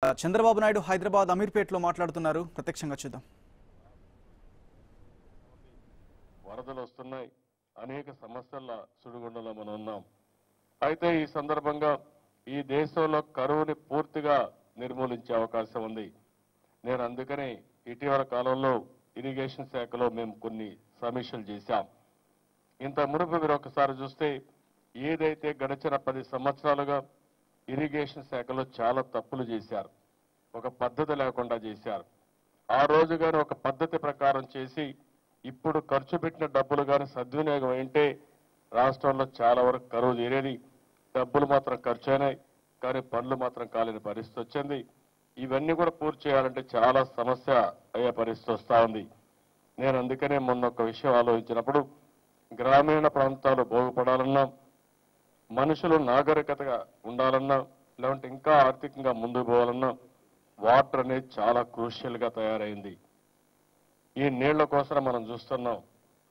చంద్రబాబు నాయుడు హైదరాబాద్ అమీర్పేటలో మాట్లాడుతున్నారు. ప్రత్యక్షంగా చూద్దాం. వరదలు వస్తున్నాయి, అనేక సమస్యల సుడిగుండంలో మనం ఉన్నాం. అయితే ఈ సందర్భంగా ఈ దేశంలో కరువుని పూర్తిగా నిర్మూలించే అవకాశం ఉంది. నేను అందుకని ఇటీవల కాలంలో ఇరిగేషన్ శాఖలో మేము కొన్ని సమీక్షలు చేశాం. ఇంత మునుపు మీరు ఒకసారి చూస్తే ఏదైతే గడిచిన 10 సంవత్సరాలుగా ఇరిగేషన్ శాఖలో చాలా తప్పులు చేశారు, ఒక పద్ధతి లేకుండా చేశారు. ఆ రోజు కానీ ఒక పద్ధతి ప్రకారం చేసి ఇప్పుడు ఖర్చు పెట్టిన డబ్బులు కానీ సద్వినియోగం అంటే రాష్ట్రంలో చాలా వరకు కరువు తీరేది. డబ్బులు మాత్రం ఖర్చు అయినాయి, కానీ పనులు మాత్రం కాలేని పరిస్థితి వచ్చింది. ఇవన్నీ కూడా పూర్తి చేయాలంటే చాలా సమస్య అయ్యే పరిస్థితి వస్తూ ఉంది. నేను అందుకనే మొన్న ఒక విషయం ఆలోచించినప్పుడు, గ్రామీణ ప్రాంతాలు బాగుపడాలన్నా, మనుషులు నాగరికతగా ఉండాలన్నా, లేదంటే ఇంకా ఆర్థికంగా ముందుకు పోవాలన్నా వాటర్ అనేది చాలా క్రూషియల్గా తయారైంది. ఈ నీళ్ల కోసం మనం చూస్తున్నాం,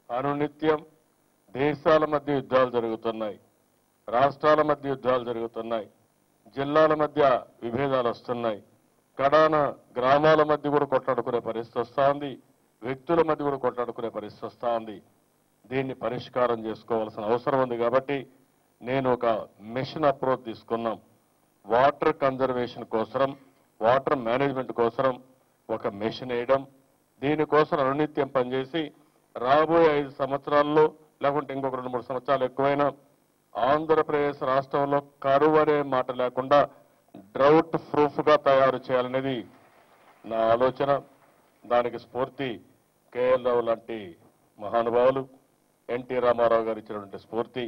అనునిత్యం దేశాల మధ్య యుద్ధాలు జరుగుతున్నాయి, రాష్ట్రాల మధ్య యుద్ధాలు జరుగుతున్నాయి, జిల్లాల మధ్య విభేదాలు వస్తున్నాయి, కడాన గ్రామాల మధ్య కూడా కొట్లాడుకునే పరిస్థితి వస్తూ ఉంది, వ్యక్తుల మధ్య కూడా కొట్లాడుకునే పరిస్థితి వస్తూ ఉంది. దీన్ని పరిష్కారం చేసుకోవాల్సిన అవసరం ఉంది. కాబట్టి నేను ఒక మిషన్ అప్రోచ్ తీసుకున్నాం. వాటర్ కన్జర్వేషన్ కోసం, వాటర్ మేనేజ్మెంట్ కోసం ఒక మిషన్ వేయడం, దీనికోసం అనునిత్యం పనిచేసి రాబోయే 5 సంవత్సరాల్లో లేకుంటే ఇంకొక 2-3 సంవత్సరాలు ఎక్కువైనా ఆంధ్రప్రదేశ్ రాష్ట్రంలో కరువు అనే మాట లేకుండా డ్రౌట్ ప్రూఫ్గా తయారు చేయాలనేది నా ఆలోచన. దానికి స్ఫూర్తి కేఎల్ రావు లాంటి మహానుభావులు, ఎన్టీ రామారావు గారు ఇచ్చినటువంటి స్ఫూర్తి.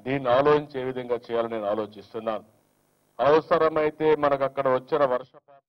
దీన్ని ఆలోచించే విధంగా చేయాలని నేను ఆలోచిస్తున్నాను. అవసరమైతే మనకు అక్కడ వచ్చిన వర్షపాతం